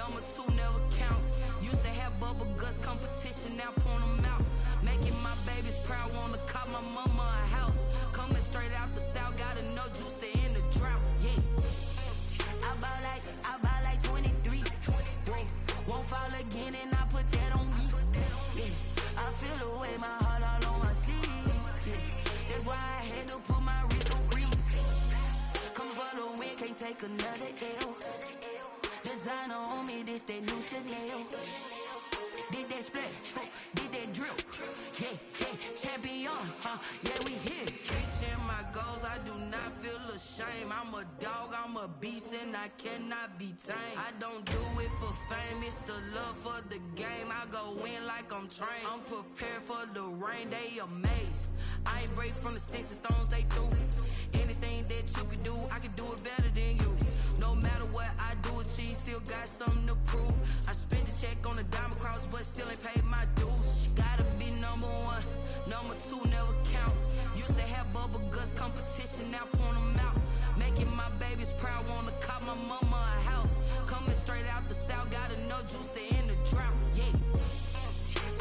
Number two never count. Used to have bubble guts competition, now point them out. Making my babies proud, wanna cop my mama a house. Coming straight out the south, gotta know juice to end the drought. Yeah. I buy like 23. Won't fall again and I put that on me. Yeah. I feel the way, my heart all on my sleeve. Yeah. That's why I had to put my wrist on freeze. Come for the win, can't take another L. Designer on me, this that new Chanel. Did that splash, did that drill. Yeah, champion, yeah, we here. Reaching my goals, I do not feel ashamed. I'm a dog, I'm a beast, and I cannot be tamed. I don't do it for fame, it's the love for the game. I go in like I'm trained. I'm prepared for the rain, they amazed. I ain't break from the sticks and stones they threw. Anything that you can do, I can do it better than you. No matter what I do achieve, still got something to prove. I spent the check on the diamond cross, but still ain't paid my dues. Gotta be number one, number two never count. Used to have bubble guts competition, now point them out. Making my babies proud, wanna cop my mama a house. Coming straight out the south, gotta know juice to end the drought. Yeah.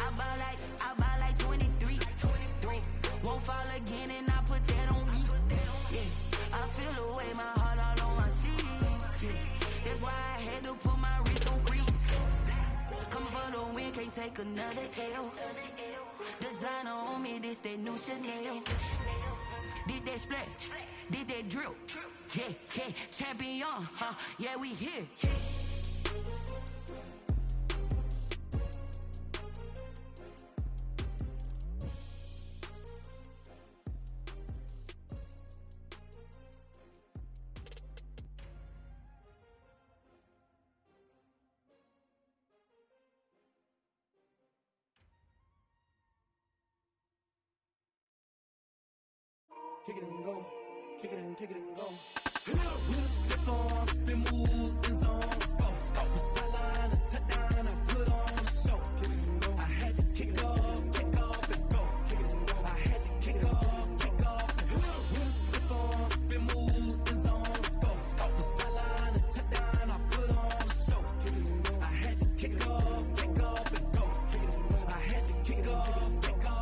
I buy like 23. Won't fall again and I put that on me. Yeah. I feel the way, my heart all on my sleeve. Yeah. That's why I had to put my wrist on freeze. Coming for the win, can't take another L. Designer on me, this that new Chanel. Did that splash, did that drill. Yeah, champion, yeah, we here. Kick it and go, kick it and go. With a step on, spin move, in zone, go. Off the sideline, a touchdown, I put on a show. Kick it and go. I had to kick off and go. Kick it and go. I had to kick off and go. With a step on, spin move, in zone, go. Off the sideline, a touchdown, I put on a show. Kick it and go. I had to kick off and go. Kick it and go. I had to kick off and go.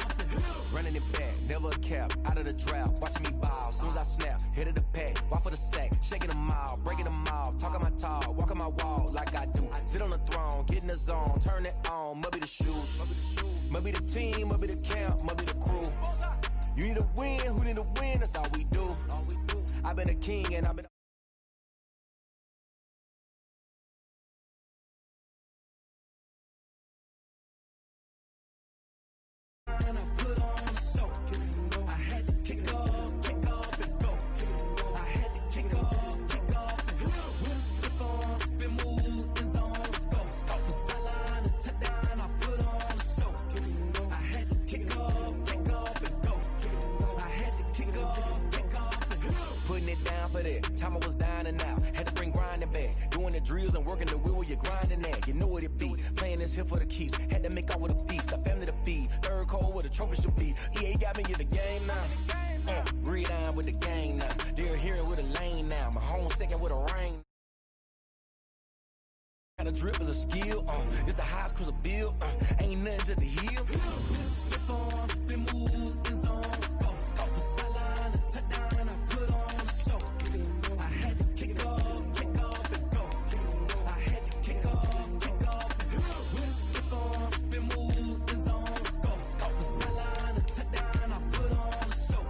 Running it back, never a cap, out of the draft. Watching me ball, soon as I snap, hit of the pack, walk for the sack, shaking them all, breaking them off, talking my talk, walking my wall like I do. Sit on the throne, get in the zone, turn it on, must be the shoes, must be the team, must be the camp, must be the crew. You need a win, who need a win, that's all we do. I've been a king and I've been time I was down and out, had to bring grinding back, doing the drills and working the wheel where you're grinding at. You know what it be, playing this here for the keeps, had to make out with a feast, a family to feed, third cold where the trophy should be. EA got me in the game now, breathe down with the game now, they're hearing with a lane now, my home second with a rain. And a drip is a skill, it's the highest cruiser bill, ain't nothing just to heal. Step on, spin move, in zone, go. Off the sideline, a touchdown, I put on a show. I had to kick off and go. I had to kick off and go. With a step on, spin move, in zone, go. Off the sideline, a touchdown, I put on a show.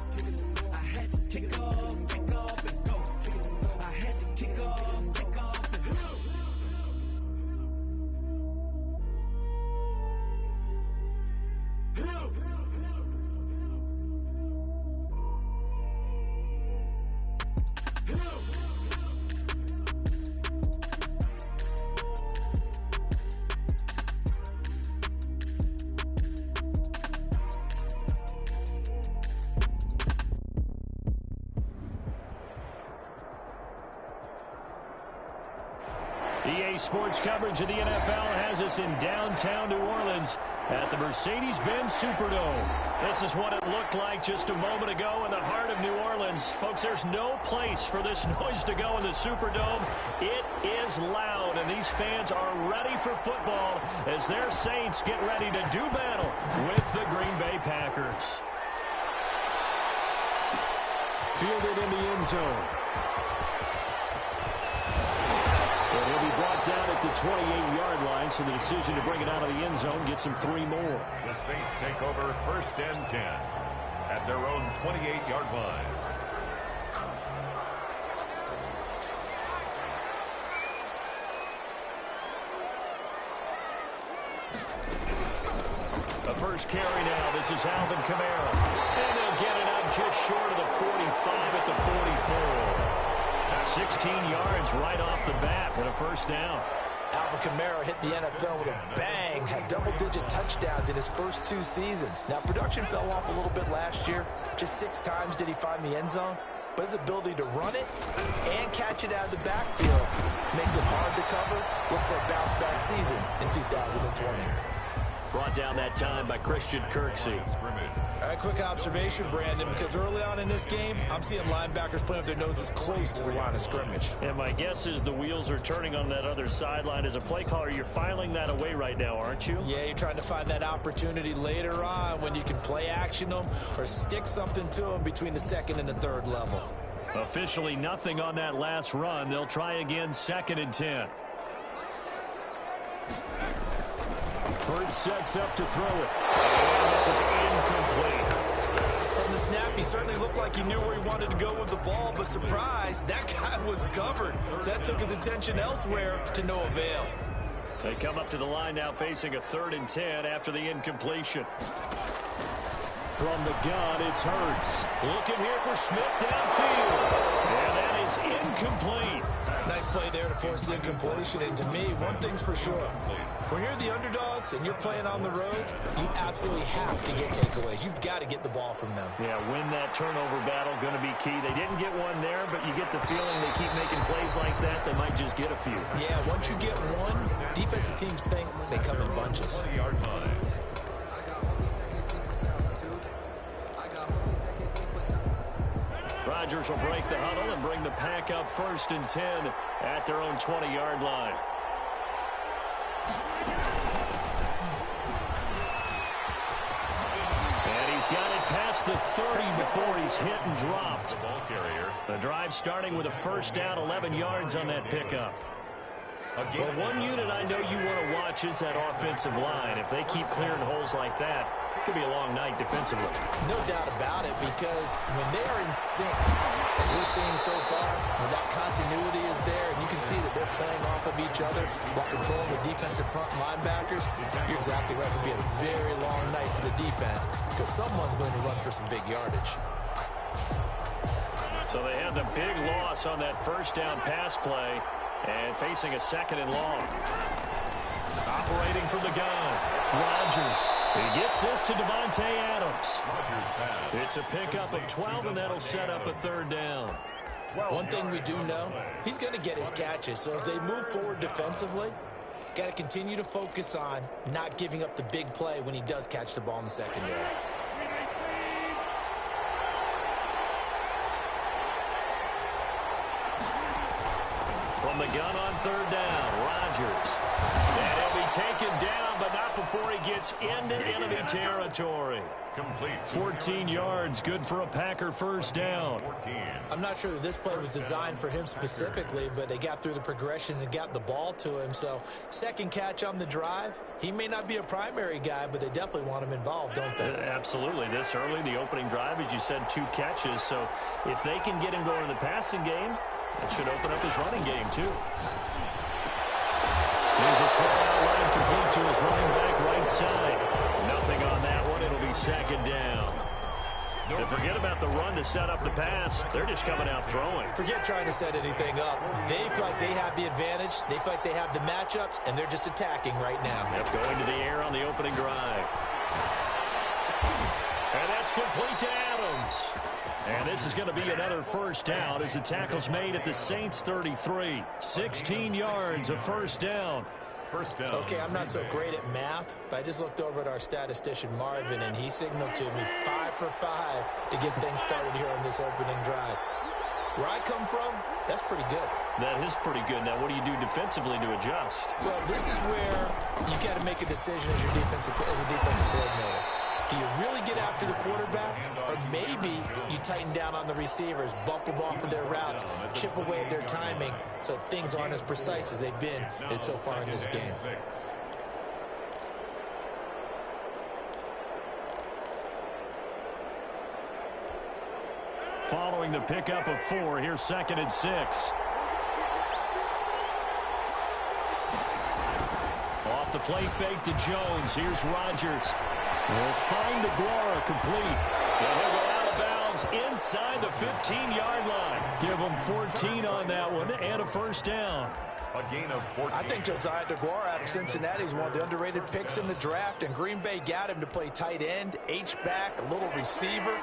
I had to kick off and go. I had to kick off and go. EA Sports coverage of the NFL has us in downtown New Orleans at the Mercedes-Benz Superdome. This is what it looked like just a moment ago in the heart of New Orleans. Folks, there's no place for this noise to go in the Superdome. It is loud, and these fans are ready for football as their Saints get ready to do battle with the Green Bay Packers. Fielded in the end zone. And he'll be brought down at the 28-yard line, so the decision to bring it out of the end zone gets him 3 more. The Saints take over 1st and 10 at their own 28-yard line. The first carry now. This is Alvin Kamara. And he'll get it up just short of the 45 at the 44. 16 yards right off the bat for a first down. Alvin Kamara hit the NFL with a bang, had double-digit touchdowns in his first 2 seasons. Now, production fell off a little bit last year. Just 6 times did he find the end zone. But his ability to run it and catch it out of the backfield makes it hard to cover. Look for a bounce-back season in 2020. Brought down that time by Christian Kirksey. All right, quick observation, Brandon, because early on in this game, I'm seeing linebackers playing with their noses close to the line of scrimmage. And my guess is the wheels are turning on that other sideline. As a play caller, you're filing that away right now, aren't you? Yeah, you're trying to find that opportunity later on when you can play action them or stick something to them between the 2nd and the 3rd level. Officially nothing on that last run. They'll try again 2nd and 10. Bird sets up to throw it. And this is incomplete. From the snap, he certainly looked like he knew where he wanted to go with the ball, but surprise, that guy was covered. So that took his attention elsewhere to no avail. They come up to the line now facing a 3rd and 10 after the incompletion. From the gun, it's Hurts. Looking here for Smith downfield. And that is incomplete. Nice play there to force the incompletion. And to me, one thing's for sure. When you're the underdogs and you're playing on the road, you absolutely have to get takeaways. You've got to get the ball from them. Yeah, win that turnover battle, going to be key. They didn't get one there, but you get the feeling they keep making plays like that, they might just get a few. Yeah, once you get one, defensive teams think they come in bunches. Rodgers will break the huddle and bring the pack up 1st and 10 at their own 20-yard line. And he's got it past the 30 before he's hit and dropped. The ball carrier. The drive starting with a first down, 11 yards on that pickup. Well, one unit I know you want to watch is that offensive line. If they keep clearing holes like that, it could be a long night defensively. No doubt about it, because when they are in sync, as we're seeing so far, when that continuity is there, and you can see that they're playing off of each other while controlling the defensive front linebackers, you're exactly right. It could be a very long night for the defense, because someone's going to run for some big yardage. So they had the big loss on that first down pass play. And facing a 2nd and long. Operating from the gun. Rodgers. He gets this to Devontae Adams. It's a pickup of 12, and that'll set up a 3rd down. One thing we do know, he's going to get his catches. So as they move forward defensively, got to continue to focus on not giving up the big play when he does catch the ball in the secondary. From the gun on 3rd down, Rodgers. And he'll be taken down, but not before he gets into enemy territory. Complete. 14 yards, good for a Packer first down. I'm not sure that this play was designed for him specifically, but they got through the progressions and got the ball to him. So, 2nd catch on the drive. He may not be a primary guy, but they definitely want him involved, don't they? Absolutely. This early, the opening drive, as you said, 2 catches. So, if they can get him going in the passing game, that should open up his running game, too. Here's a throw out line complete to his running back right side. Nothing on that one. It'll be 2nd down. And forget about the run to set up the pass. They're just coming out throwing. Forget trying to set anything up. They feel like they have the advantage. They feel like they have the matchups, and they're just attacking right now. Yep, going to the air on the opening drive. And that's complete to Adams. And this is going to be another first down as the tackle's made at the Saints 33. 16 yards, a first down. First down. Okay, I'm not so great at math, but I just looked over at our statistician, Marvin, and he signaled to me 5 for 5 to get things started here on this opening drive. Where I come from, that's pretty good. That is pretty good. Now, what do you do defensively to adjust? Well, this is where you've got to make a decision as a defensive coordinator. Do you really get after the quarterback, or maybe you tighten down on the receivers, bump them off of their routes, chip away at their timing so things aren't as precise as they've been so far in this game? Following the pickup of 4, here's 2nd and 6. Off the play fake to Jones. Here's Rodgers. They'll find Aguara complete. And he'll go out of bounds inside the 15-yard line. Give them 14 on that one and a first down. A gain of 14. I think Josiah DeGuara out of Cincinnati is one of the underrated picks in the draft, and Green Bay got him to play tight end, H-back, a little receiver,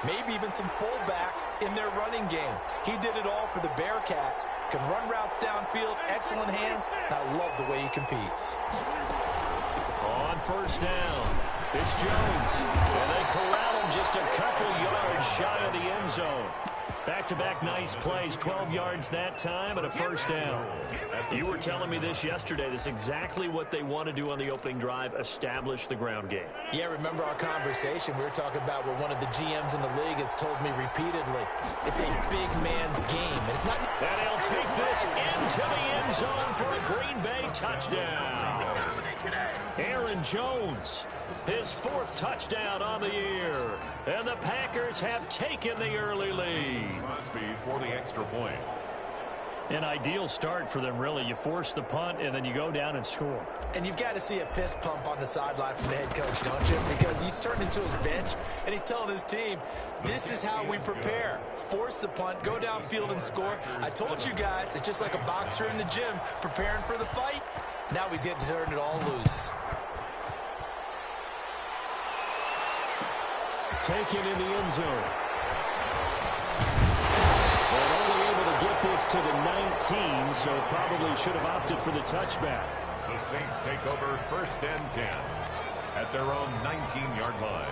maybe even some fullback in their running game. He did it all for the Bearcats. Can run routes downfield, excellent hands, and I love the way he competes. On first down, it's Jones. And they corral him just a couple yards shy of the end zone. Back-to-back nice plays, 12 yards that time and a first down. You were telling me this yesterday. This is exactly what they want to do on the opening drive, establish the ground game. Yeah, remember our conversation? We were talking about what one of the GMs in the league has told me repeatedly. It's a big man's game. It's not. And he'll take this into the end zone for a Green Bay touchdown. Aaron Jones, his 4th touchdown on the year. And the Packers have taken the early lead. Must be for the extra point. An ideal start for them, really. You force the punt, and then you go down and score. And you've got to see a fist pump on the sideline from the head coach, don't you? Because he's turned into his bench, and he's telling his team, this is how we prepare. Force the punt, go downfield and score. I told you guys, it's just like a boxer in the gym preparing for the fight. Now we get to turn it all loose. Taken in the end zone. And only able to get this to the 19, so probably should have opted for the touchback. The Saints take over 1st and 10 at their own 19-yard line.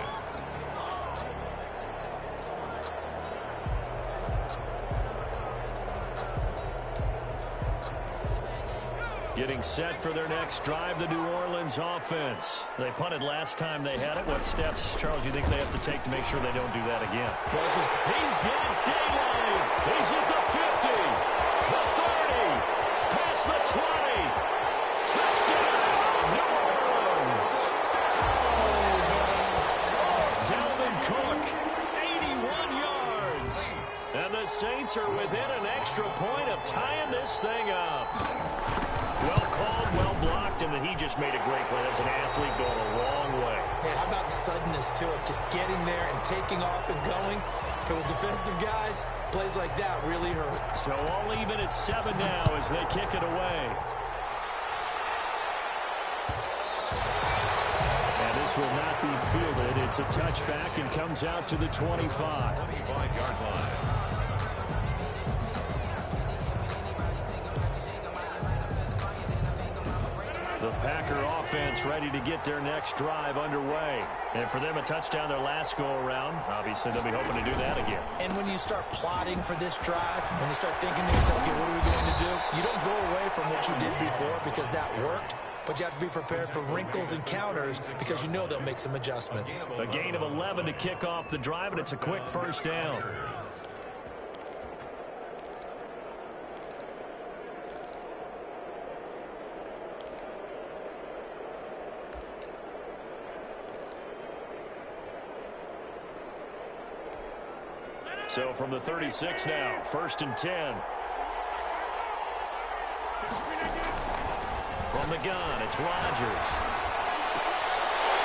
Getting set for their next drive, the New Orleans offense. They punted last time they had it. What steps, Charles, you think they have to take to make sure they don't do that again? Well, He's got daylight. He's at the 50, the 30, past the 20. Touchdown, New Orleans. Dalvin Cook, 81 yards. And the Saints are within an extra point of tying this thing up. Well called, well blocked, and then he just made a great play. That was an athlete going a long way. Yeah, how about the suddenness to it? Just getting there and taking off and going. For the defensive guys, plays like that really hurt. So all even at 7 now as they kick it away. And this will not be fielded. It's a touchback and comes out to the 25. 25-yard line. The Packer offense ready to get their next drive underway. And for them, a touchdown their last go-around. Obviously, they'll be hoping to do that again. And when you start plotting for this drive, when you start thinking to yourself, okay, what are we going to do? You don't go away from what you did before because that worked. But you have to be prepared for wrinkles and counters because you know they'll make some adjustments. A gain of 11 to kick off the drive, and it's a quick first down. So from the 36 now, 1st and 10. From the gun, it's Rodgers.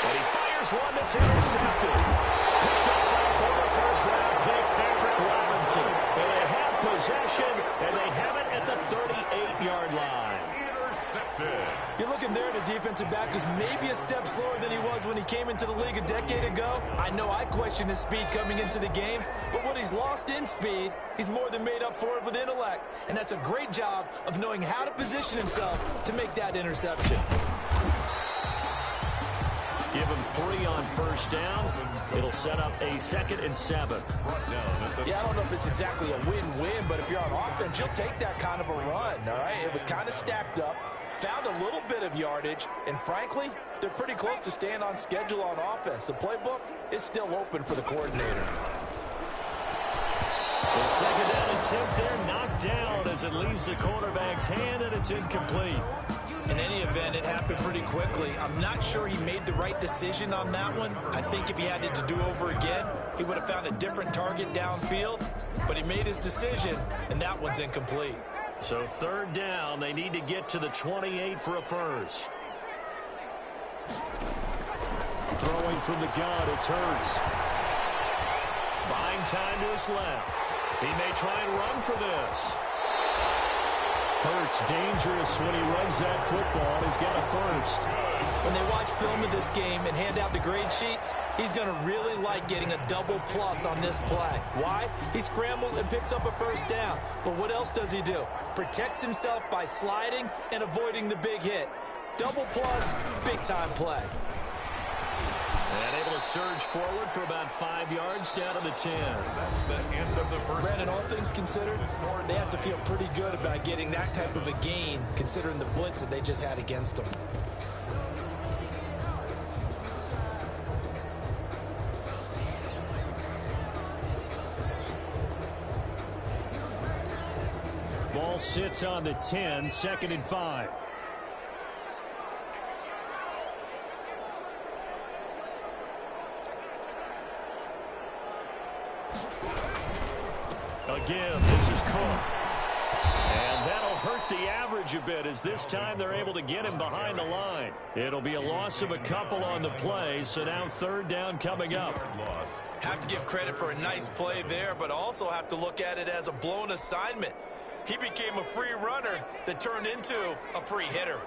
And he fires one that's intercepted. Picked up by former first-round pick Patrick Robinson. And they have possession, and they have it at the 38-yard line. intercepted. You're looking there at a defensive back who's maybe a step slower than he was when he came into the league a decade ago. I know I questioned his speed coming into the game, but what he's lost in speed, he's more than made up for it with intellect. And that's a great job of knowing how to position himself to make that interception. Give him 3 on first down. It'll set up a 2nd and 7. Yeah, I don't know if it's exactly a win-win, but if you're on offense, you'll take that kind of a run, all right? It was kind of stacked up, found a little bit of yardage, and frankly, they're pretty close to staying on schedule on offense. The playbook is still open for the coordinator. The 2nd down attempt there knocked down as it leaves the quarterback's hand, and it's incomplete. In any event, it happened pretty quickly. I'm not sure he made the right decision on that one. I think if he had it to do over again, he would have found a different target downfield. But he made his decision, and that one's incomplete. So 3rd down, they need to get to the 28 for a first. Throwing from the gun, it's Hurts. Buying time to his left. He may try and run for this. Hurts dangerous when he runs that football. He's got a first. When they watch film of this game and hand out the grade sheets, he's going to really like getting a double plus on this play. Why? He scrambles and picks up a first down. But what else does he do? Protects himself by sliding and avoiding the big hit. Double plus, big time play. And able to surge forward for about 5 yards down to the 10. That's the end of the first. Brandon, all things considered, they have to feel pretty good about getting that type of a gain, considering the blitz that they just had against them. Ball sits on the 10, 2nd and 5. Again, this is Cook. And that'll hurt the average a bit as this time they're able to get him behind the line. It'll be a loss of a couple on the play, so now 3rd down coming up. Have to give credit for a nice play there, but also have to look at it as a blown assignment. He became a free runner that turned into a free hitter.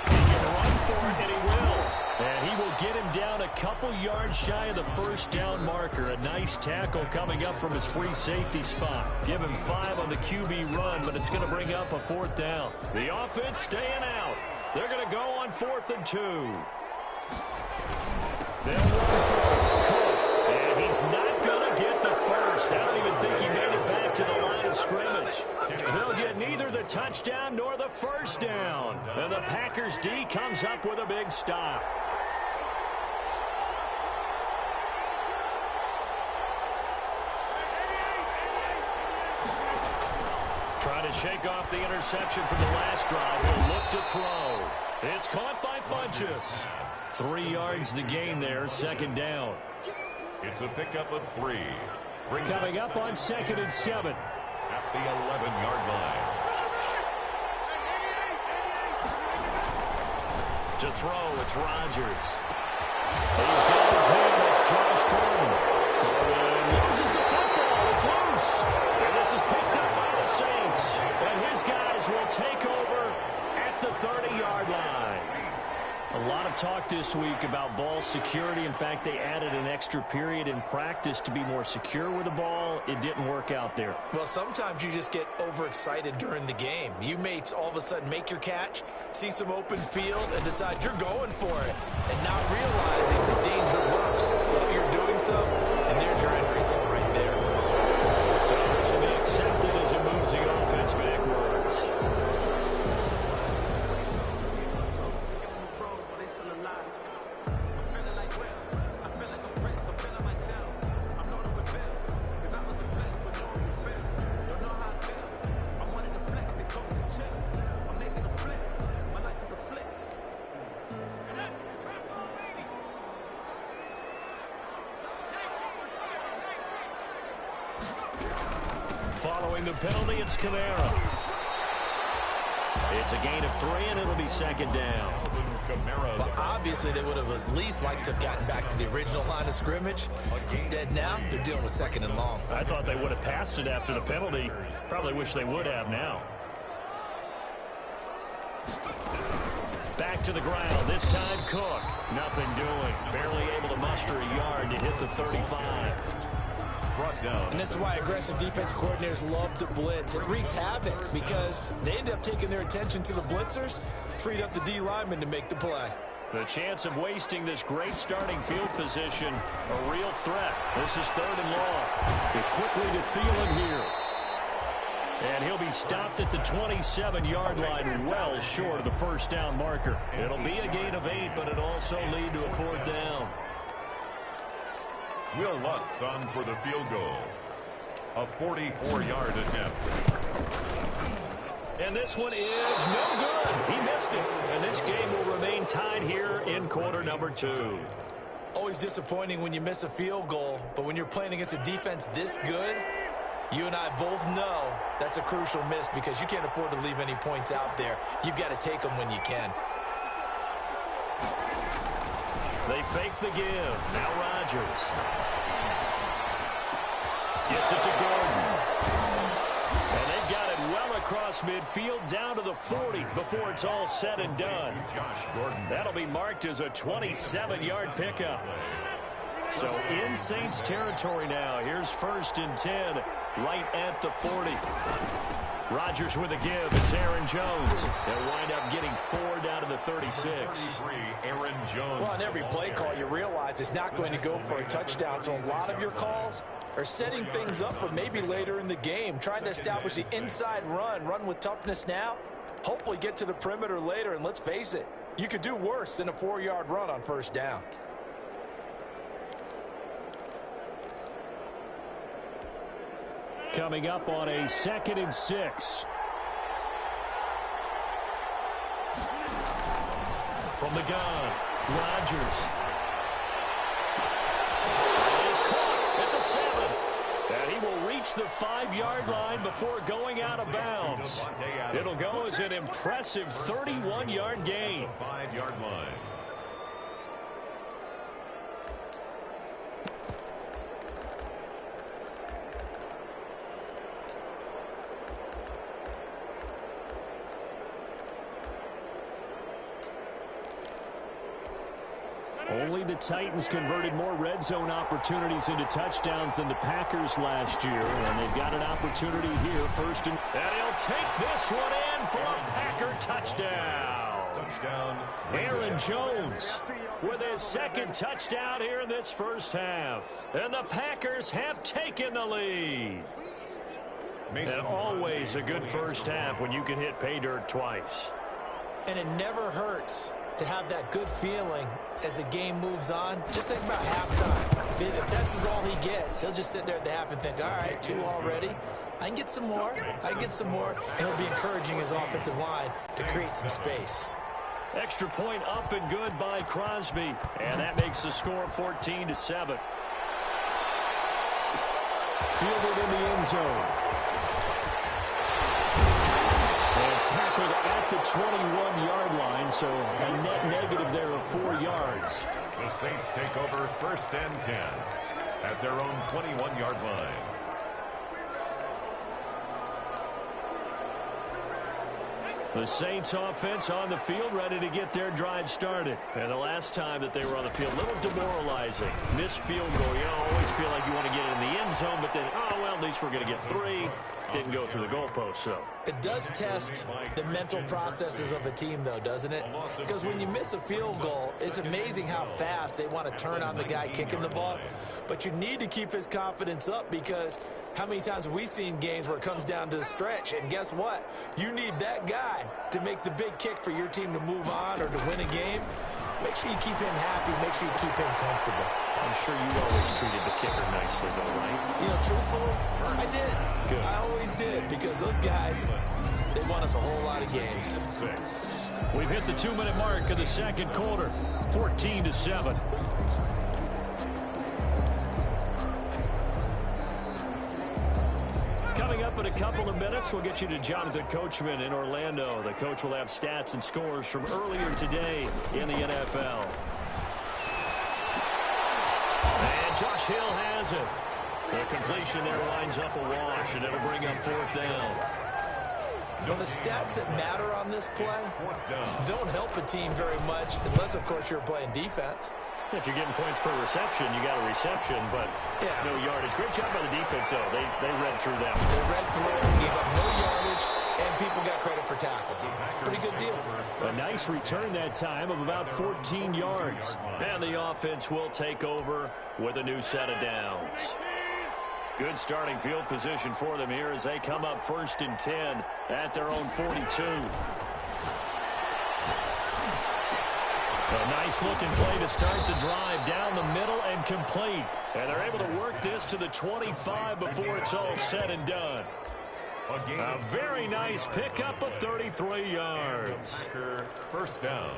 He can run for it, and he will. And he will get him down a couple yards shy of the first down marker. A nice tackle coming up from his free safety spot. Give him 5 on the QB run, but it's going to bring up a 4th down. The offense staying out. They're going to go on 4th and 2. They'll run for Cook, and he's not going to get the first. I don't even think he made it back to the line of scrimmage. He'll get neither the touchdown nor the first down. And the Packers D comes up with a big stop. Trying to shake off the interception from the last drive. He'll look to throw. It's caught by Funchess. 3 yards the gain there, 2nd down. It's a pickup of 3. Coming up on 2nd and 7. At the 11-yard line. To throw, it's Rodgers. He's got his man, that's Josh Gordon. Gordon loses the football, it's loose. And this is picked up by the Saints. And his guys will take over at the 30-yard line. A lot of talk this week about ball security. In fact, they added an extra period in practice to be more secure with the ball. It didn't work out there. Well, sometimes you just get overexcited during the game. You may all of a sudden make your catch, see some open field, and decide you're going for it, and not realizing the danger lurks while you're doing so, and there's your end result right there. So this will be accepted as it moves the offense backwards. Following the penalty, it's Kamara. It's a gain of 3, and it'll be second down. But obviously, they would have at least liked to have gotten back to the original line of scrimmage. Instead, now, they're dealing with 2nd and long. I thought they would have passed it after the penalty. Probably wish they would have now. Back to the ground. This time, Cook. Nothing doing. Barely able to muster a yard to hit the 35. Brought down. And this is why aggressive defense coordinators love to blitz. It wreaks havoc because they end up taking their attention to the blitzers, freed up the D lineman to make the play. The chance of wasting this great starting field position, a real threat. This is 3rd and long. Get quickly to Thielen here. And he'll be stopped at the 27-yard line, well short of the first down marker. It'll be a gain of 8, but it'll also lead to a 4th down. Will Lutz on for the field goal. A 44-yard attempt. And this one is no good. He missed it. And this game will remain tied here in quarter number 2. Always disappointing when you miss a field goal, but when you're playing against a defense this good, you and I both know that's a crucial miss because you can't afford to leave any points out there. You've got to take them when you can. They fake the give. Now Rodgers. Gets it to Gordon. And they've got it well across midfield down to the 40 before it's all said and done. That'll be marked as a 27-yard pickup. So in Saints territory now. Here's 1st and 10 right at the 40. Rodgers with a give. It's Aaron Jones. They'll wind up getting 4 down to the 36. Aaron Jones. Well, on every play call, you realize it's not going to go for a touchdown. So a lot of your calls are setting things up for maybe later in the game, trying to establish the inside run with toughness now, hopefully get to the perimeter later. And let's face it, you could do worse than a 4-yard run on 1st down. Coming up on a 2nd and 6. From the gun, Rodgers. Is caught at the 7. And he will reach the 5-yard line before going out of bounds. It'll go as an impressive 31-yard gain. 5-yard line. Only the Titans converted more red zone opportunities into touchdowns than the Packers last year, and they've got an opportunity here, 1st and he'll take this one in for a Packer touchdown. Touchdown. Aaron Jones with his 2nd touchdown here in this first half. And the Packers have taken the lead. And always a good first half when you can hit pay dirt twice. And it never hurts to have that good feeling as the game moves on. Just think about halftime. If that's all he gets, he'll just sit there at the half and think, all right, 2 already. I can get some more. I can get some more. And he'll be encouraging his offensive line to create some space. Extra point up and good by Crosby. And that makes the score 14-7. Fielded in the end zone. And tackled at the 21-yard line, so a net negative there of 4 yards. The Saints take over 1st and 10 at their own 21-yard line. The Saints offense on the field, ready to get their drive started. And the last time that they were on the field, a little demoralizing. Missed field goal. You always feel like you want to get it in the end zone, but then, oh, well, at least we're going to get 3. Didn't go through the goalpost, so. It does test the mental processes of a team, though, doesn't it? Because when you miss a field goal, it's amazing how fast they want to turn on the guy kicking the ball. But you need to keep his confidence up because how many times have we seen games where it comes down to the stretch? And guess what? You need that guy to make the big kick for your team to move on or to win a game. Make sure you keep him happy. Make sure you keep him comfortable. I'm sure you always treated the kicker nicely, though, right? You know, truthfully, I did. Good. I always did because those guys, they won us a whole lot of games. We've hit the 2-minute mark of the second quarter, 14-7. Coming up up in a couple of minutes. We'll get you to Jonathan Coachman in Orlando. The coach will have stats and scores from earlier today in the NFL. And Josh Hill has it. The completion there lines up a wash, and it'll bring up 4th down. Well, the stats that matter on this play don't help a team very much, unless, of course, you're playing defense. If you're getting points per reception, you got a reception, but no yardage. Great job by the defense, though. They read through that. They read through it, gave up no yardage, and people got credit for tackles. Pretty good deal. A nice return that time of about 14 yards. And the offense will take over with a new set of downs. Good starting field position for them here as they come up 1st and 10 at their own 42. A nice-looking play to start the drive down the middle and complete. And they're able to work this to the 25 before it's all said and done. A very nice pickup of 33 yards. 1st down.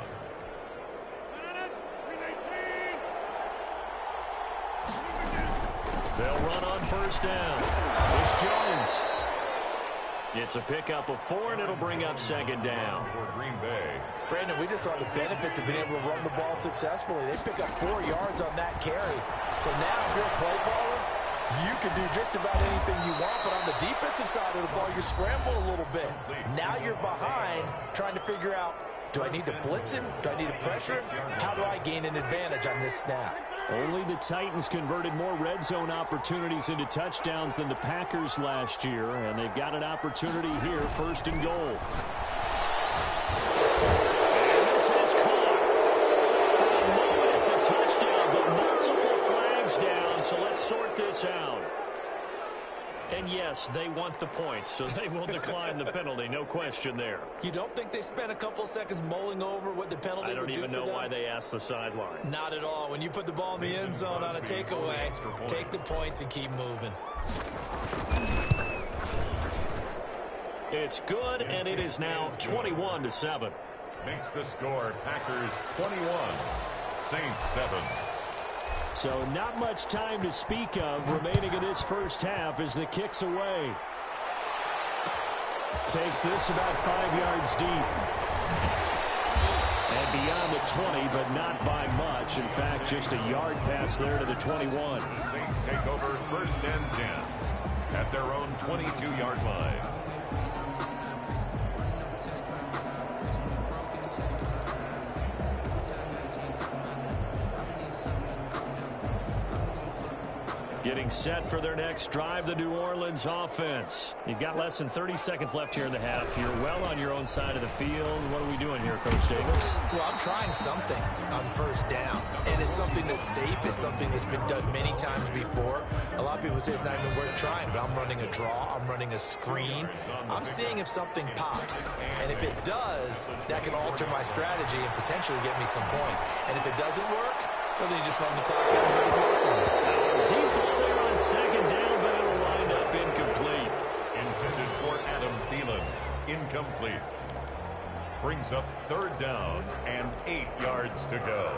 They'll run on 1st down. It's Jones. It's a pickup of 4, and it'll bring up 2nd down. For Green Bay. Brandon, we just saw the benefits of being able to run the ball successfully. They pick up 4 yards on that carry. So now if you're a play caller, you can do just about anything you want, but on the defensive side of the ball, you're scrambling a little bit. Now you're behind trying to figure out, do I need to blitz him? Do I need to pressure him? How do I gain an advantage on this snap? Only the Titans converted more red zone opportunities into touchdowns than the Packers last year, and they've got an opportunity here, 1st and goal. And this is caught. For the moment, it's a touchdown, but multiple flags down, so let's sort this out. And yes, they want the points, so they will decline the penalty, no question there. You don't think they spent a couple of seconds mulling over what the penalty would do for them? I don't even know why they asked the sideline. Not at all. When you put the ball in the end zone on a takeaway, take the points and keep moving. It's good, and it is now 21-7. Makes the score Packers 21, Saints 7. So not much time to speak of remaining in this 1st half as the kick's away. Takes this about 5 yards deep. And beyond the 20, but not by much. In fact, just a yard pass there to the 21. The Saints take over 1st and 10 at their own 22-yard line. Getting set for their next drive, the New Orleans offense. You've got less than 30 seconds left here in the half. You're well on your own side of the field. What are we doing here, Coach Davis? Well, I'm trying something on 1st down. And it's something that's safe. It's something that's been done many times before. A lot of people say it's not even worth trying, but I'm running a draw. I'm running a screen. I'm seeing if something pops. And if it does, that can alter my strategy and potentially get me some points. And if it doesn't work, well, then you just run the clock out. Deep ball there on 2nd down, but it'll wind up incomplete. Intended for Adam Thielen. Incomplete. Brings up 3rd down and 8 yards to go.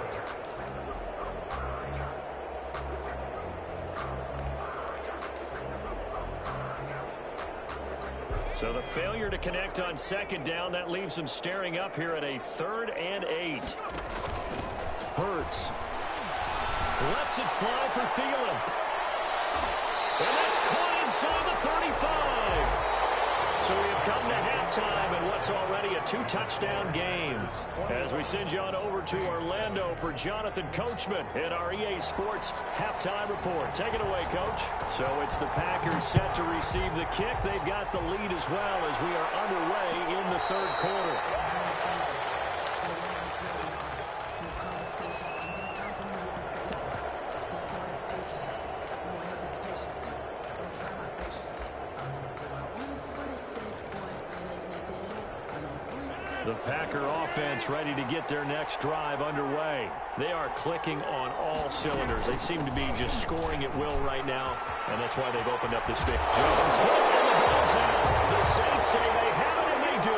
So the failure to connect on 2nd down, that leaves them staring up here at a 3rd and 8. Hurts. Lets it fly for Thielen. And that's caught inside the 35. So we have come to halftime in what's already a 2-touchdown game. As we send you on over to Orlando for Jonathan Coachman in our EA Sports Halftime Report. Take it away, Coach. So it's the Packers set to receive the kick. They've got the lead as well as we are underway in the 3rd quarter. The Packer offense ready to get their next drive underway. They are clicking on all cylinders. They seem to be just scoring at will right now, and that's why they've opened up this big. Jones hit, and the ball's out. The Saints say they have it, and they do.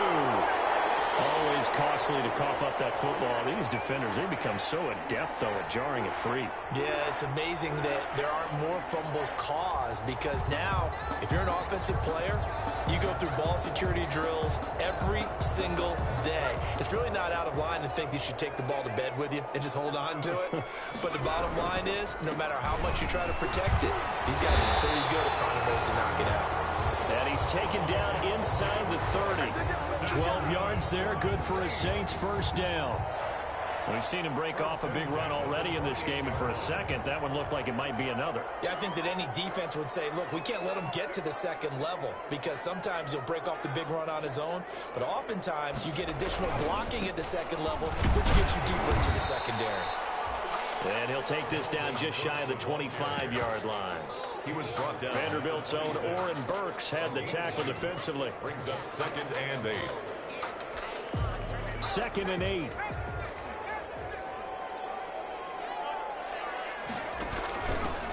Always is costly to cough up that football. These defenders, they become so adept, though, at jarring it free. Yeah, it's amazing that there aren't more fumbles caused, because now, if you're an offensive player, you go through ball security drills every single day. It's really not out of line to think you should take the ball to bed with you and just hold on to it. But the bottom line is, no matter how much you try to protect it, these guys are pretty good at finding ways to knock it out. And he's taken down inside the 30. 12 yards there, good for a Saints first down. We've seen him break off a big run already in this game, and for a second, that one looked like it might be another. Yeah, I think that any defense would say, look, we can't let him get to the second level, because sometimes he'll break off the big run on his own, but oftentimes you get additional blocking at the second level, which gets you deeper into the secondary. And he'll take this down just shy of the 25-yard line. He was brought down. Vanderbilt's own Oren Burks had the tackle defensively. Brings up 2nd and 8. 2nd and 8.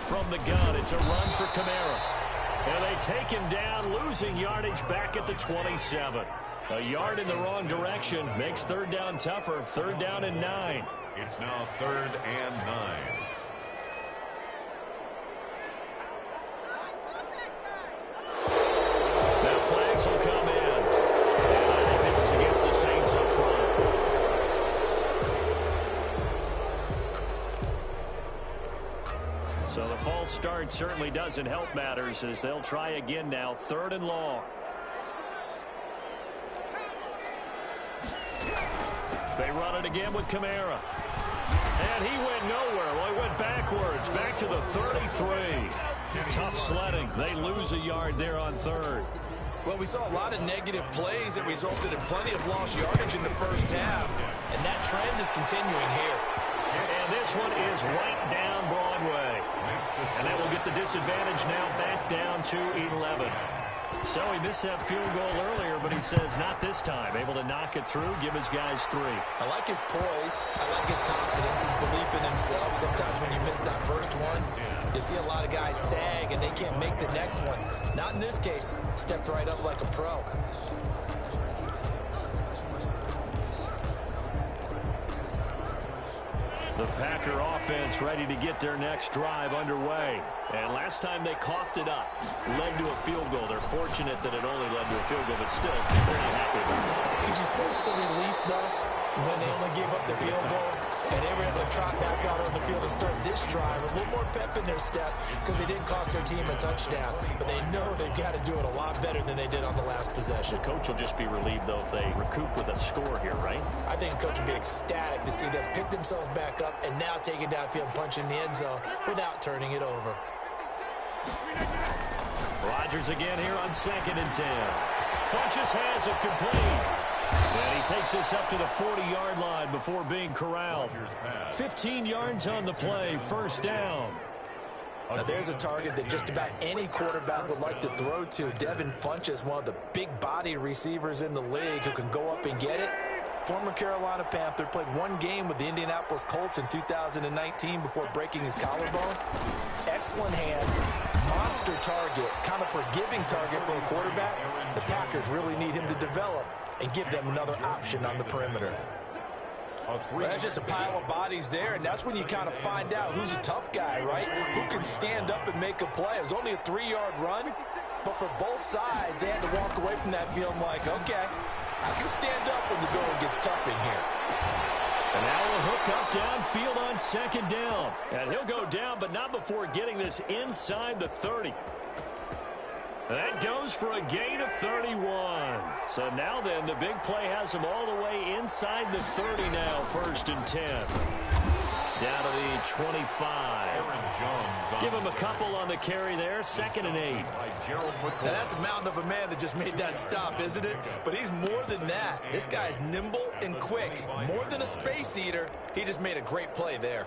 From the gun, it's a run for Kamara. And they take him down, losing yardage back at the 27. A yard in the wrong direction makes 3rd down tougher. 3rd down and 9. It's now 3rd and 9. Now flags will come in. And I think this is against the Saints up front. So the false start certainly doesn't help matters, as they'll try again now. 3rd and long. They run it again with Kamara. And he went nowhere. Well, he went backwards, back to the 33. Tough sledding. They lose a yard there on 3rd. Well, we saw a lot of negative plays that resulted in plenty of lost yardage in the first half, and that trend is continuing here. And this one is right down Broadway. And that will get the disadvantage now back down to 11. So he missed that field goal earlier, but he says not this time. Able to knock it through, give his guys 3. I like his poise. I like his confidence, his belief in himself. Sometimes when you miss that first one, you see a lot of guys sag and they can't make the next one. Not in this case. Stepped right up like a pro. The Packer offense ready to get their next drive underway. And last time they coughed it up, led to a field goal. They're fortunate that it only led to a field goal, but still, they're not happy about it. Could you sense the relief, though, when they only gave up the field goal and they were able to trot back out on the field and start this drive with a little more pep in their step, because they didn't cost their team a touchdown, but they know they've got to do it a lot better than they did on the last possession. The coach will just be relieved, though, if they recoup with a score here, right? I think the coach will be ecstatic to see them pick themselves back up and now take it downfield and punch in the end zone without turning it over. Rodgers again here on 2nd and 10. Funchess has it complete. And he takes this up to the 40-yard line before being corralled. 15 yards on the play, first down. Now there's a target that just about any quarterback would like to throw to. Devin Funchess, one of the big-body receivers in the league who can go up and get it. Former Carolina Panther, played 1 game with the Indianapolis Colts in 2019 before breaking his collarbone. Excellent hands, monster target, kind of forgiving target for a quarterback. The Packers really need him to develop and give them another option on the perimeter. Well, that's just a pile of bodies there, and that's when you kind of find out who's a tough guy, right? Who can stand up and make a play. It was only a 3-yard run, but for both sides, they had to walk away from that field like, okay, I can stand up when the going gets tough in here. And now a hook up downfield on 2nd down. And he'll go down, but not before getting this inside the 30. That goes for a gain of 31. So now then, the big play has him all the way inside the 30 now, 1st and 10. Down to the 25. Give him a couple on the carry there, 2nd and 8. Now that's a mountain of a man that just made that stop, isn't it? But he's more than that. This guy's nimble and quick. More than a space eater, he just made a great play there.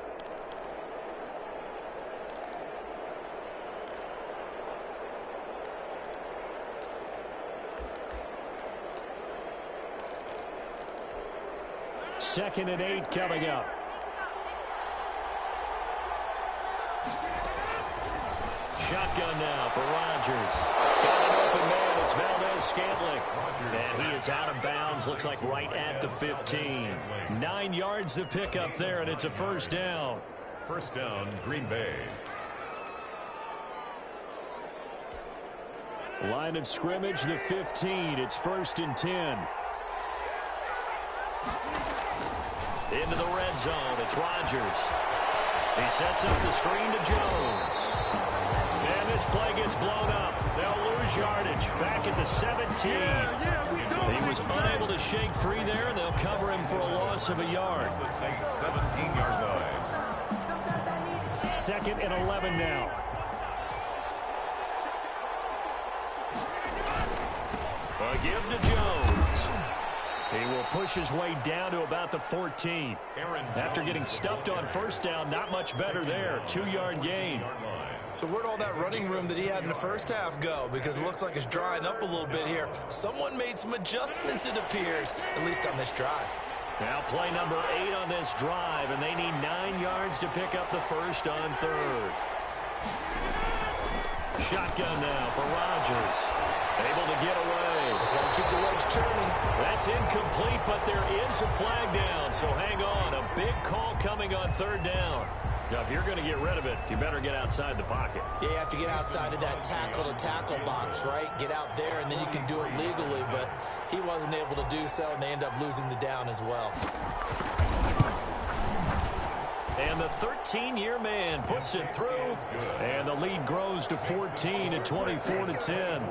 Second and 8 coming up. Shotgun now for Rodgers. Got an open man. It's Valdez-Scantling. And he is out of bounds. Looks like right at the 15. 9 yards to pick up there, and it's a first down. First down, Green Bay. Line of scrimmage, the 15. It's 1st and 10. Into the red zone. It's Rodgers. He sets up the screen to Jones. And this play gets blown up. They'll lose yardage. Back at the 17. He was unable to shake free there, and they'll cover him for a loss of a yard. The Saints 17-yard line. 2nd and 11 now. A give to Jones. He will push his way down to about the 14. After getting stuffed on first down, not much better there. 2-yard gain. So where'd all that running room that he had in the first half go? Because it looks like it's drying up a little bit here. Someone made some adjustments, it appears, at least on this drive. Now play number 8 on this drive, and they need 9 yards to pick up the first on 3rd. Shotgun now for Rodgers. Able to get away. That's why you keep the legs churning. That's incomplete, but there is a flag down, so hang on. A big call coming on 3rd down. Now, if you're going to get rid of it, you better get outside the pocket. Yeah, you have to get outside of that tackle-to-tackle box, right? Get out there, and then you can do it legally, but he wasn't able to do so, and they end up losing the down as well. And the 13-year man puts it through, and the lead grows to 14 at 24-10.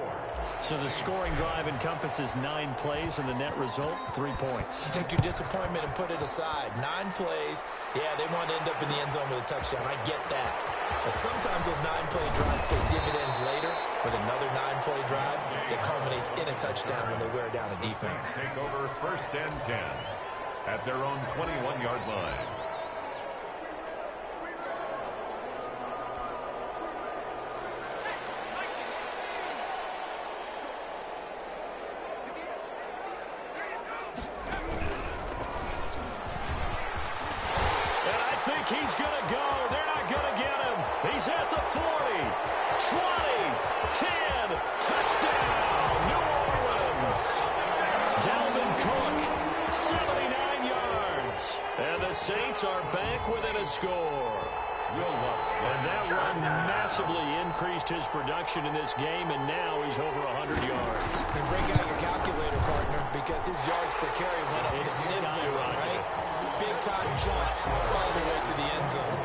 So the scoring drive encompasses 9 plays, and the net result, 3 points. Take your disappointment and put it aside. 9 plays. Yeah, they want to end up in the end zone with a touchdown. I get that. But sometimes those 9-play drives pay dividends later with another 9-play drive that culminates in a touchdown when they wear down a defense. Take over 1st and 10 at their own 21-yard line. He's going to go. They're not going to get him. He's at the 40, 20, 10, touchdown, New Orleans. Dalvin Cook, 79 yards. And the Saints are back within a score. And that run massively increased his production in this game, and now he's over 100 yards. And break out your calculator, partner, because his yards per carry went up significantly, right? Big-time jaunt all the way to the end zone.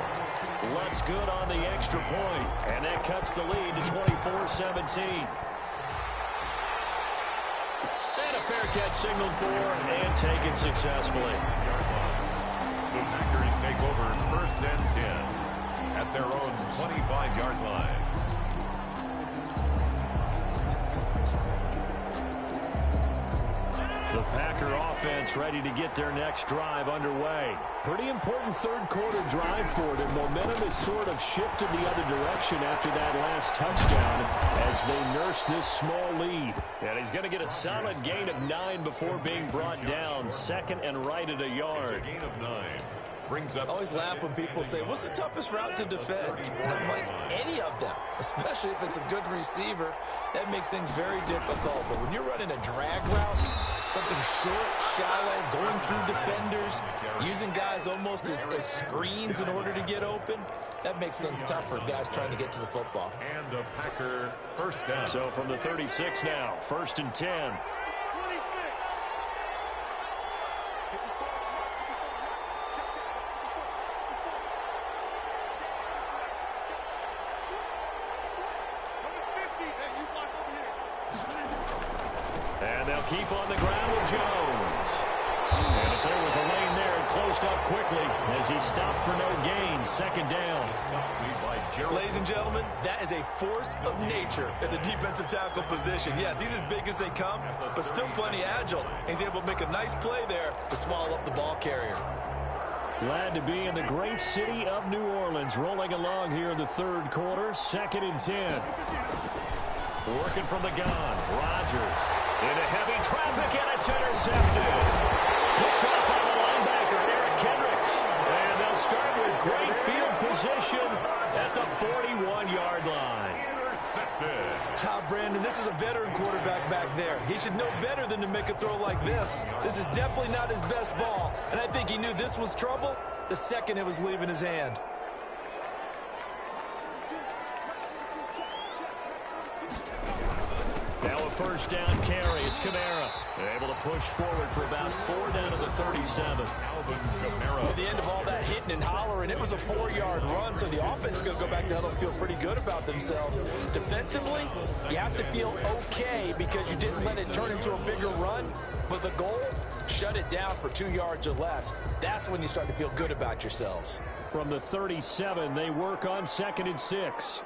Looks good on the extra point, and that cuts the lead to 24-17. And a fair catch signaled for and taken successfully. The Packers take over 1st and 10 at their own 25-yard line. The Packer offense ready to get their next drive underway. Pretty important 3rd quarter drive for them. Momentum has sort of shifted the other direction after that last touchdown as they nurse this small lead. And he's going to get a solid gain of 9 before being brought down. 2nd and right at a yard. Gain of 9. Brings up. I always laugh when people say, what's the toughest route to defend? And I'm like, any of them, especially if it's a good receiver. That makes things very difficult. But when you're running a drag route, something short, shallow, going through defenders, using guys almost as screens in order to get open, that makes things tough for guys trying to get to the football. And a Packer first down. So from the 36 now, 1st and 10. And they'll keep on the ground with Jones. And if there was a lane there, it closed up quickly as he stopped for no gain. 2nd down. Ladies and gentlemen, that is a force of nature at the defensive tackle position. Yes, he's as big as they come, but still plenty agile. He's able to make a nice play there to small up the ball carrier. Glad to be in the great city of New Orleans, rolling along here in the 3rd quarter. 2nd and 10. Working from the gun, Rodgers into heavy traffic, and it's intercepted. Picked up by the linebacker, Eric Kendricks. And they'll start with great field position at the 41-yard line. Brandon, this is a veteran quarterback back there. He should know better than to make a throw like this. This is definitely not his best ball, and I think he knew this was trouble the second it was leaving his hand. Now a first down carry. It's Kamara. They're able to push forward for about 4 down to the 37. At the end of all that hitting and hollering, it was a 4-yard run, so the offense is going to go back to huddle and feel pretty good about themselves. Defensively, you have to feel okay because you didn't let it turn into a bigger run, but the goal, shut it down for 2 yards or less. That's when you start to feel good about yourselves. From the 37, they work on 2nd and 6.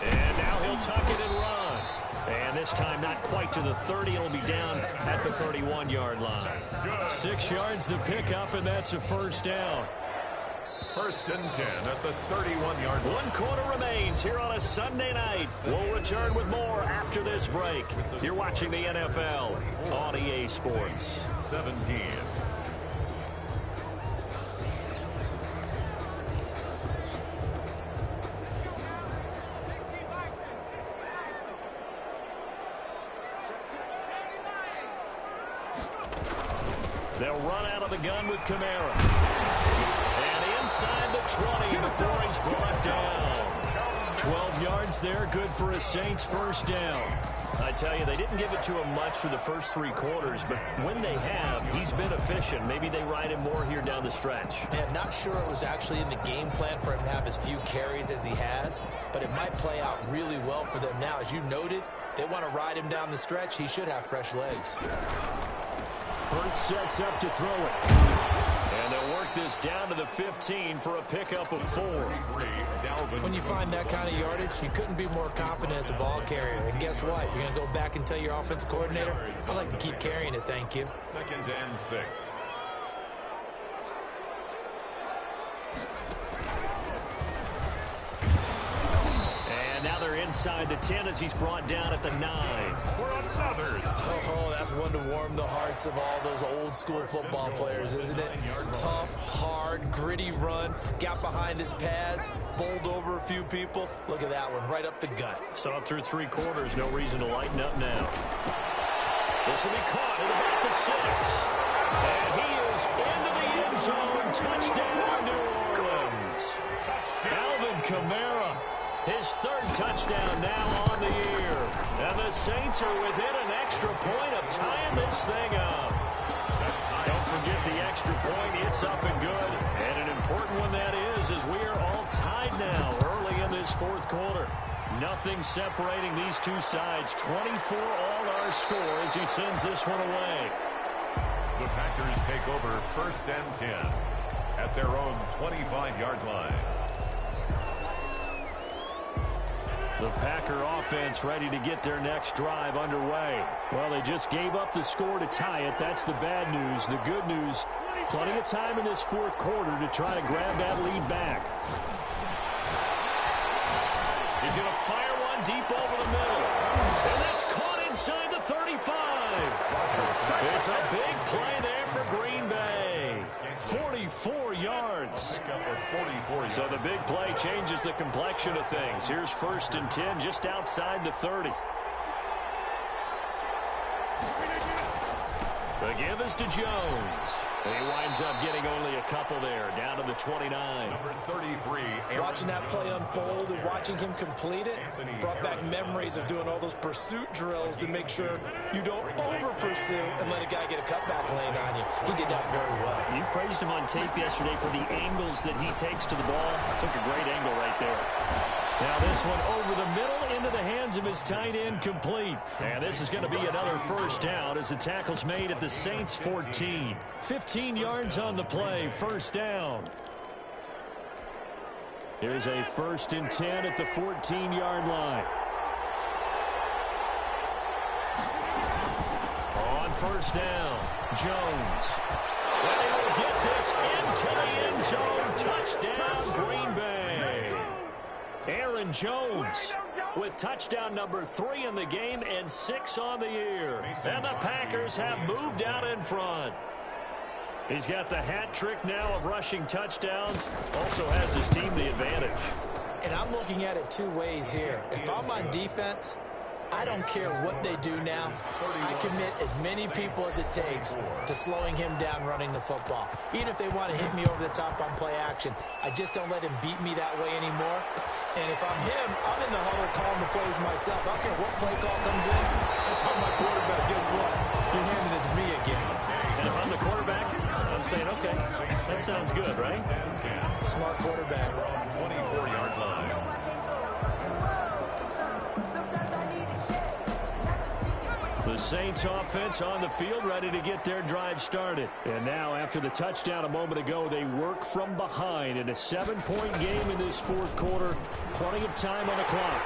And now he'll tuck it and run. And this time not quite to the 30. It'll be down at the 31-yard line. 6 yards the pickup, and that's a first down. 1st and 10 at the 31-yard line. 1 quarter remains here on a Sunday night. We'll return with more after this break. You're watching the NFL on EA Sports. 17. They'll run out of the gun with Kamara. And inside the 20 before he's brought down. 12 yards there, good for a Saints first down. I tell you, they didn't give it to him much for the first 3 quarters, but when they have, he's been efficient. Maybe they ride him more here down the stretch. Yeah, not sure it was actually in the game plan for him to have as few carries as he has, but it might play out really well for them now. As you noted, if they want to ride him down the stretch, he should have fresh legs. Hurts sets up to throw it. And they'll work this down to the 15 for a pickup of 4. When you find that kind of yardage, you couldn't be more confident as a ball carrier. And guess what? You're going to go back and tell your offensive coordinator, I'd like to keep carrying it, thank you. 2nd and 6. Now they're inside the 10 as he's brought down at the 9. For another. Oh, that's one to warm the hearts of all those old school football players, isn't it? Tough, hard, gritty run. Got behind his pads, bowled over a few people. Look at that one, right up the gut. Saw it through 3 quarters. No reason to lighten up now. This will be caught at about the 6. And he is into the end zone. Touchdown, New Orleans. Alvin Kamara. His 3rd touchdown now on the year. And the Saints are within an extra point of tying this thing up. Don't forget the extra point. It's up and good. And an important one that is, as we are all tied now early in this 4th quarter. Nothing separating these two sides. 24 all our score as he sends this one away. The Packers take over 1st and 10 at their own 25-yard line. The Packer offense ready to get their next drive underway. Well, they just gave up the score to tie it. That's the bad news. The good news, plenty of time in this 4th quarter to try to grab that lead back. He's going to fire one deep over the middle. And that's caught inside the 35. It's a big play there for Green Bay. 44 yards. So the big play changes the complexion of things. Here's 1st and 10 just outside the 30. The give is to Jones. He winds up getting only a couple there, down to the 29. Number 33. Watching that play unfold and watching him complete it brought back memories of doing all those pursuit drills to make sure you don't over-pursue and let a guy get a cutback lane on you. He did that very well. You praised him on tape yesterday for the angles that he takes to the ball. Took a great angle right there. Now this one over the middle into the hands of his tight end, complete. And this is going to be another first down as the tackle's made at the Saints 14. 15 yards on the play, first down. Here's a 1st and 10 at the 14-yard line. On first down, Jones. And they will get this into the end zone. Touchdown, Green Bay. Aaron Jones with touchdown number 3 in the game and 6 on the year. And the Packers have moved out in front. He's got the hat trick now of rushing touchdowns. Also has his team the advantage. And I'm looking at it two ways here. If I'm on defense, I don't care what they do now. I commit as many people as it takes to slowing him down running the football. Even if they want to hit me over the top on play action, I just don't let him beat me that way anymore. And if I'm him, I'm in the huddle calling the plays myself. I don't care what play call comes in. I tell my quarterback, guess what? You're handing it to me again. And if I'm the quarterback, I'm saying, okay, that sounds good, right? Smart quarterback. 24-yard line. The Saints offense on the field, ready to get their drive started. And now, after the touchdown a moment ago, they work from behind in a 7-point game in this fourth quarter. Plenty of time on the clock.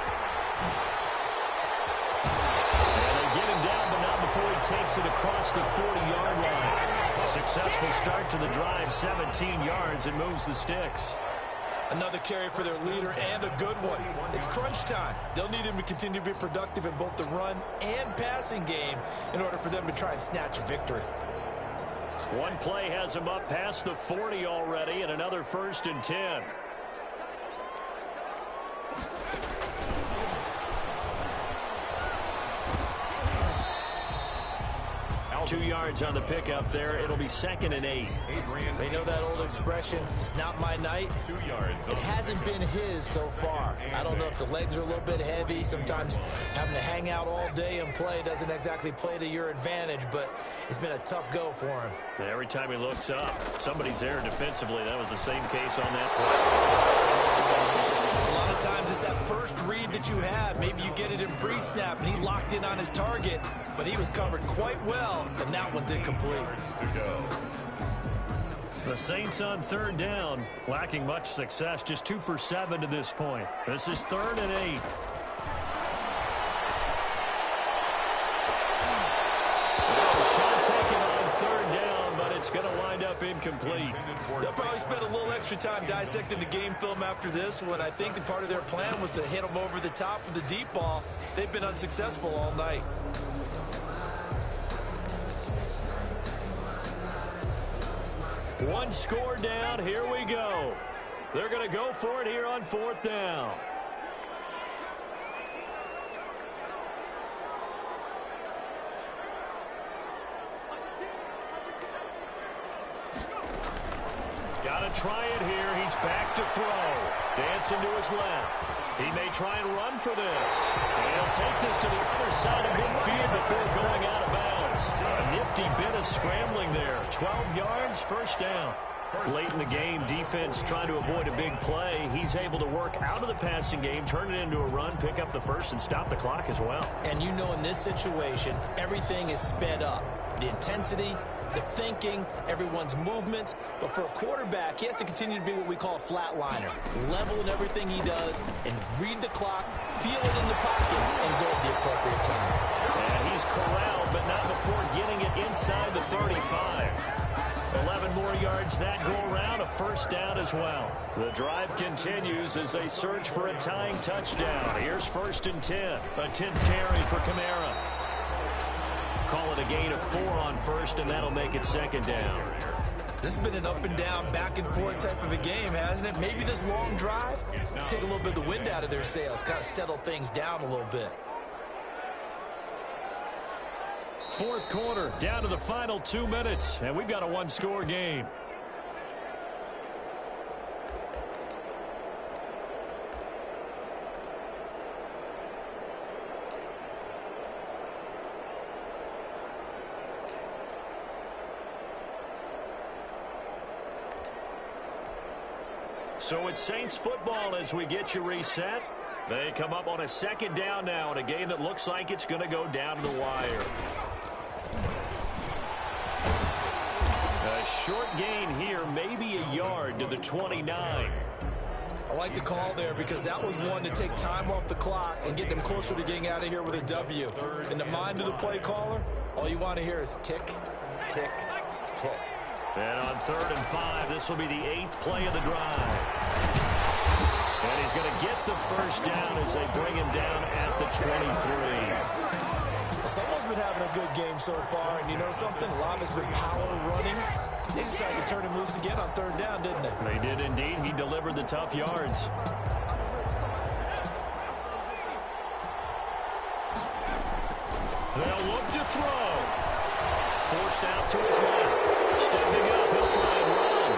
And they get him down, but not before he takes it across the 40-yard line. Successful start to the drive, 17 yards, and moves the sticks. Another carry for their leader, and a good one. It's crunch time. They'll need him to continue to be productive in both the run and passing game in order for them to try and snatch a victory. One play has him up past the 40 already, and another 1st and 10. 2 yards on the pickup there. It'll be 2nd and 8. They know that old expression, it's not my night. 2 yards. It hasn't been his so far. I don't know if the legs are a little bit heavy. Sometimes having to hang out all day and play doesn't exactly play to your advantage, but it's been a tough go for him. Every time he looks up, somebody's there defensively. That was the same case on that play. A lot of times it's that first read that you have. Maybe you get it in pre-snap, and he locked in on his target, but he was covered quite well, and that one's incomplete. The Saints on 3rd down, lacking much success, just 2 for 7 to this point. This is 3rd and 8. Shot taken on 3rd down, but it's going to wind up incomplete. They'll probably spend a little extra time dissecting the game film after this one. I think that part of their plan was to hit them over the top with the deep ball. They've been unsuccessful all night. One score down. Here we go. They're going to go for it here on 4th down. Got to try it here. He's back to throw. Dancing to his left. He may try and run for this. And he'll take this to the other side of midfield before going out of bounds. A nifty bit of scrambling there. 12 yards, 1st down. Late in the game, defense trying to avoid a big play. He's able to work out of the passing game, turn it into a run, pick up the 1st, and stop the clock as well. And you know in this situation, everything is sped up. The intensity, the thinking, everyone's movement. But for a quarterback, he has to continue to be what we call a flatliner. Level in everything he does and read the clock, feel it in the pocket, and go at the appropriate time. And he's corralled, but not before getting it inside the 35. 11 more yards that go around, a 1st down as well. The drive continues as they search for a tying touchdown. Here's 1st and 10, a 10th carry for Kamara. Call it a gain of 4 on 1st, and that'll make it 2nd down. This has been an up and down, back and forth type of a game, hasn't it? Maybe this long drive take a little bit of the wind out of their sails, kind of settle things down a little bit. 4th quarter, down to the final 2 minutes, and we've got a 1-score game. So it's Saints football as we get you reset. They come up on a 2nd down now in a game that looks like it's going to go down to the wire. A short gain here, maybe a yard to the 29. I like the call there because that was one to take time off the clock and get them closer to getting out of here with a W. In the mind of the play caller, all you want to hear is tick, tick, tick. And on 3rd and 5, this will be the 8th play of the drive. And he's going to get the 1st down as they bring him down at the 23. Well, someone's been having a good game so far, and you know something? A lot of it's been power running. They decided to turn him loose again on 3rd down, didn't they? They did indeed. He delivered the tough yards. They'll look to throw. Forced out to his left. Stepping up, he'll try and run.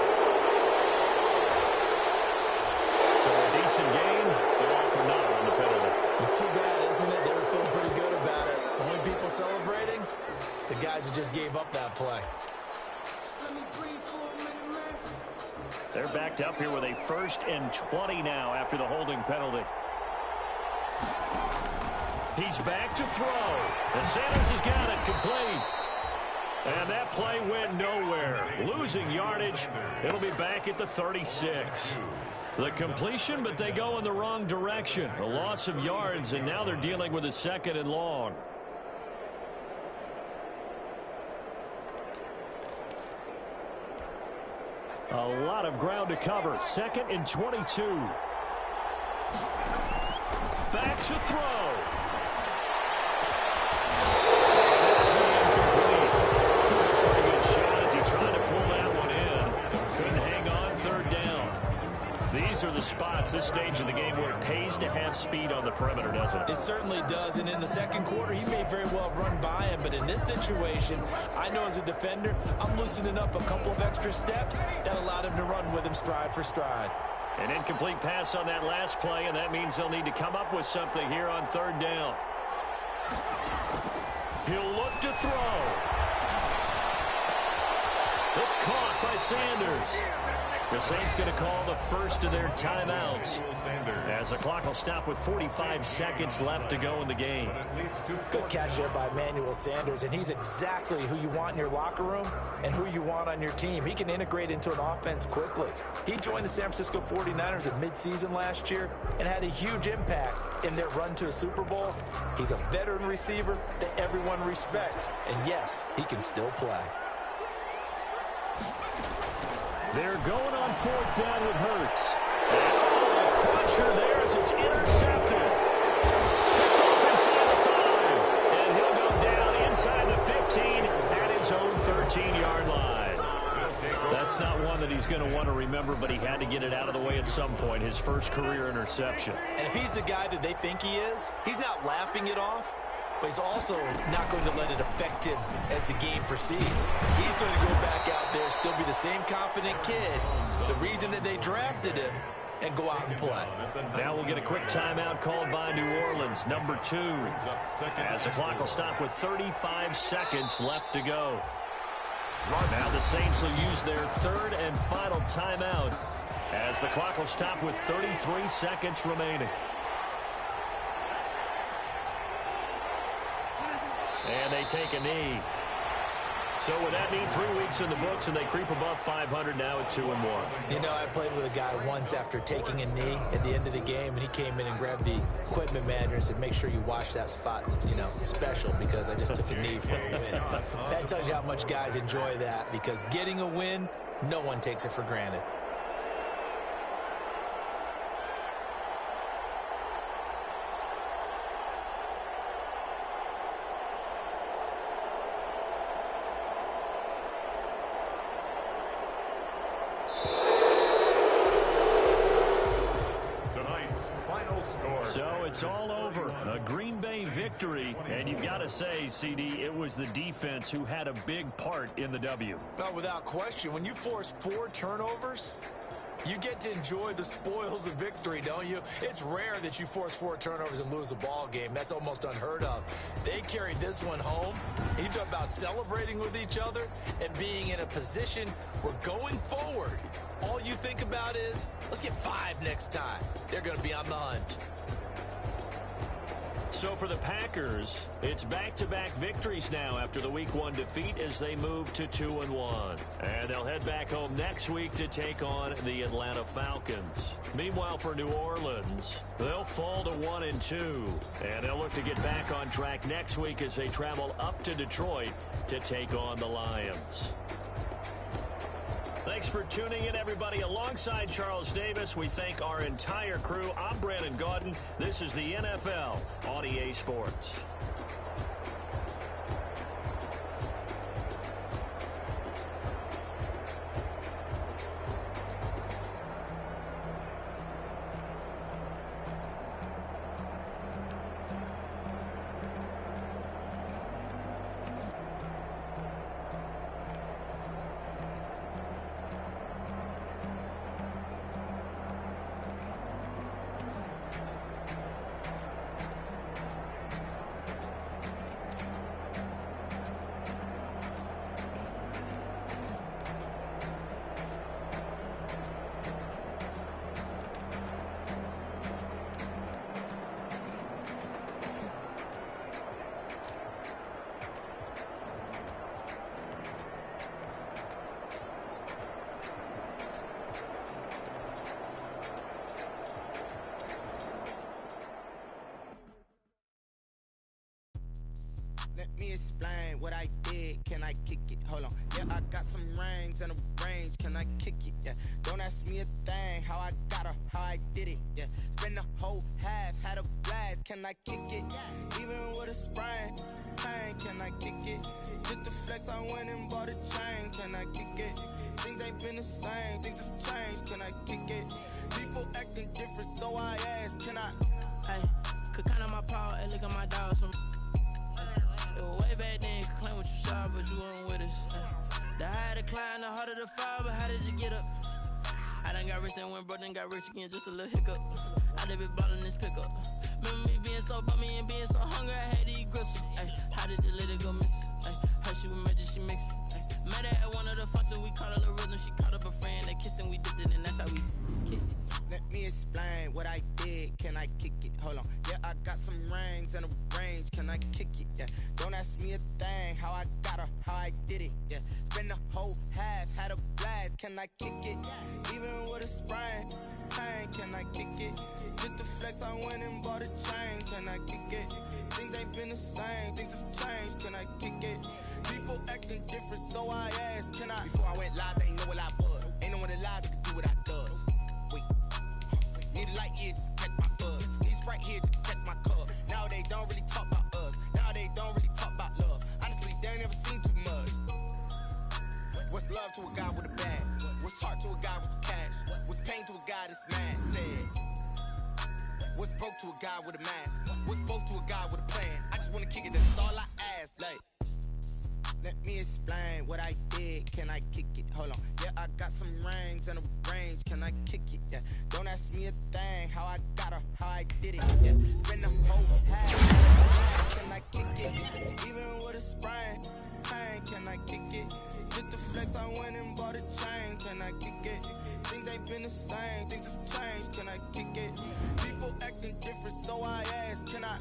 So a decent game, but all for naught on the penalty. It's too bad, isn't it? They were feeling pretty good about it. Only people celebrating, the guys who just gave up that play. They're backed up here with a 1st and 20 now after the holding penalty. He's back to throw. And Sanders has got it complete. And that play went nowhere. Losing yardage. It'll be back at the 36. The completion, but they go in the wrong direction. A loss of yards, and now they're dealing with a 2nd and long. A lot of ground to cover. 2nd and 22. Back to throw. Pretty good shot as he tried to pull that one in. Couldn't hang on. 3rd down. These are the spots, this stage of the game, where it pays to have speed on the perimeter, doesn't it? It certainly does, and in the 2nd quarter, he may very well run by him, but in this situation, I know as a defender, I'm loosening up a couple of extra steps that allowed him to run with him stride for stride. An incomplete pass on that last play, and that means they'll need to come up with something here on 3rd down. He'll look to throw. It's caught by Sanders. The Saints going to call the first of their timeouts as the clock will stop with 45 seconds left to go in the game. Good catch there by Emmanuel Sanders, and he's exactly who you want in your locker room and who you want on your team. He can integrate into an offense quickly. He joined the San Francisco 49ers at midseason last year and had a huge impact in their run to a Super Bowl. He's a veteran receiver that everyone respects, and yes, he can still play. They're going on 4th down with Hurts. And a crusher there as it's intercepted. Picked off inside the 5. And he'll go down inside the 15 at his own 13-yard line. That's not one that he's going to want to remember, but he had to get it out of the way at some point, his first career interception. And if he's the guy that they think he is, he's not laughing it off. But he's also not going to let it affect him as the game proceeds. He's going to go back out there, still be the same confident kid, the reason that they drafted him, and go out and play. Now we'll get a quick timeout called by New Orleans, number 2. As the clock will stop with 35 seconds left to go. Now the Saints will use their 3rd and final timeout as the clock will stop with 33 seconds remaining. And they take a knee. So would that mean 3 weeks in the books and they creep above 500 now at 2-1? You know, I played with a guy once after taking a knee at the end of the game, and he came in and grabbed the equipment manager and said, make sure you watch that spot, you know, special, because I just took a knee for the win. That tells you how much guys enjoy that, because getting a win, no one takes it for granted. So it's all over. A Green Bay victory. And you've got to say, CD, it was the defense who had a big part in the W. Well, without question, when you force 4 turnovers, you get to enjoy the spoils of victory, don't you? It's rare that you force 4 turnovers and lose a ball game. That's almost unheard of. They carried this one home. You talk about celebrating with each other and being in a position where going forward, all you think about is, let's get 5 next time. They're going to be on the hunt. So for the Packers, it's back-to-back victories now after the Week 1 defeat as they move to 2-1. And they'll head back home next week to take on the Atlanta Falcons. Meanwhile, for New Orleans, they'll fall to 1-2. And they'll look to get back on track next week as they travel up to Detroit to take on the Lions. Thanks for tuning in, everybody. Alongside Charles Davis, we thank our entire crew. I'm Brandon Gaudin. This is the NFL on EA Sports. me explain what I did. Can I kick it? Hold on. Yeah, I got some rings and a range. Can I kick it? Yeah. Don't ask me a thing. How I got her, how I did it. Yeah. Spend the whole half, had a blast. Can I kick it? Even with a sprain, pain. Can I kick it? Just to flex, I went and bought a chain. Can I kick it? Things ain't been the same. Things have changed. Can I kick it? People acting different, so I ask. Can I? Hey, could count on my power and look at my dogs from. It was way back then, could claim what you saw, but you weren't with us. The higher the climb, the harder the fall, but how did you get up? I done got rich and went broke, then got rich again, just a little hiccup. I done been ballin' this pickup. Remember me being so bummy and being so hungry, I had to eat gristle. Ay, how did the lady go miss? Ay, how she was magic, she mixed. Met her at one of the functions, we caught a little rhythm, she caught up a friend, they kissed and we dipped it, and that's how we kicked it. Let me explain what I did. Can I kick it? Hold on. Yeah, I got some rings and a range. Can I kick it? Yeah. Don't ask me a thing. How I got her, how I did it. Yeah. Spend the whole half, had a blast. Can I kick it? Even with a sprain, pain. Can I kick it? Just to flex, I went and bought a chain. Can I kick it? Things ain't been the same. Things have changed. Can I kick it? People acting different, so I asked. Can I? Before I went live, they ain't know what I was. Ain't no one alive that could do what I does. Wait. Need a light here just to catch my buzz. Need Sprite here just to catch my cup. Now they don't really talk about us. Now they don't really talk about love. Honestly, they ain't never seen too much. What's love to a guy with a bag? What's heart to a guy with some cash? What's pain to a guy that's mad? Said. What's broke to a guy with a mask? What's broke to a guy with a plan? I just wanna kick it, that's all I ask. Like, let me explain what I did. Can I kick it? Hold on. Yeah, I got some rings and a range. Can I kick it? Yeah. Don't ask me a thing. How I got her, how I did it. Yeah. Spend the whole half. Can I kick it? Even with a sprain, pain. Can I kick it? Just to flex, I went and bought a chain. Can I kick it? Things ain't been the same. Things have changed. Can I kick it? People acting different, so I ask. Can I?